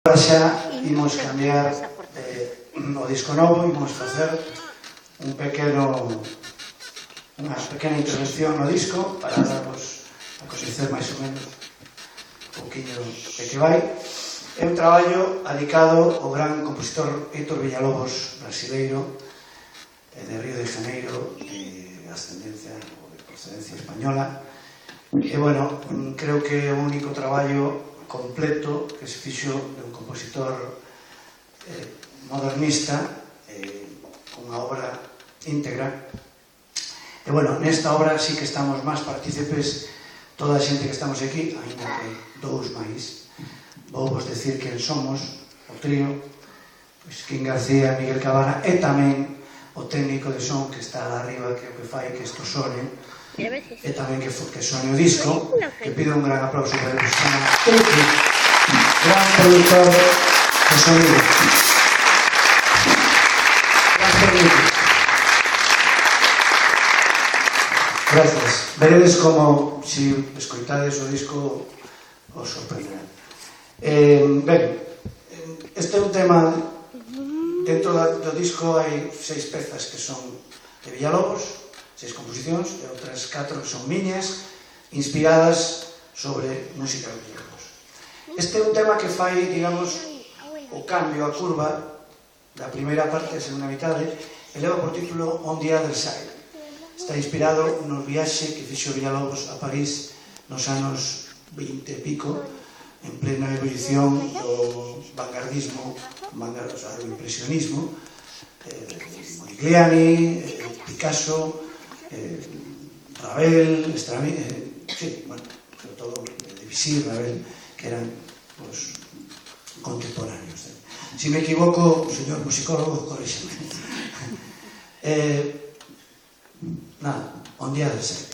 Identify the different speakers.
Speaker 1: Agora xa imos cambiar o disco novo, imos facer unha pequena intervención no disco para darvos a coñecer máis ou menos un poquinho de que vai. É un traballo dedicado ao gran compositor Héctor Villalobos, brasileiro, de Río de Janeiro, de ascendencia ou de procedencia española. E, bueno, creo que é o único traballo completo que se fixo de un compositor modernista cunha obra íntegra. E, bueno, nesta obra sí que estamos máis partícipes toda a xente que estamos aquí, ainda que dous máis. Vou vos decir quen somos, o trío, Quim García, Miguel Cabana, e tamén o técnico de son que está arriba, que é o que fai que isto sone, e tamén que sone o disco, que pido un gran aplauso para el que se chama Tuki, gran productor de sonido. Gracias. Veredes como, se escoitades o disco, os sorprenderá. Ben, este é un tema, dentro do disco hai 6 pezas que son de Villalobos, 6 composicións, e outras 4 que son miñas, inspiradas sobre música de Villalobos. Este é un tema que fai, digamos, o cambio, a curva da primeira parte a segunda mitade, e leva por título On the Other Side. Está inspirado no viaxe que fixo Villalobos a París nos anos 20 e pico, en plena ebullición do vanguardismo, do impresionismo, Modigliani, Picasso, Ravel, sí, bueno, sobre todo Debussy, Ravel, que eran os contemporáneos. Se me equivoco, señor musicólogo, corríxeme. Nada, On the Other Side.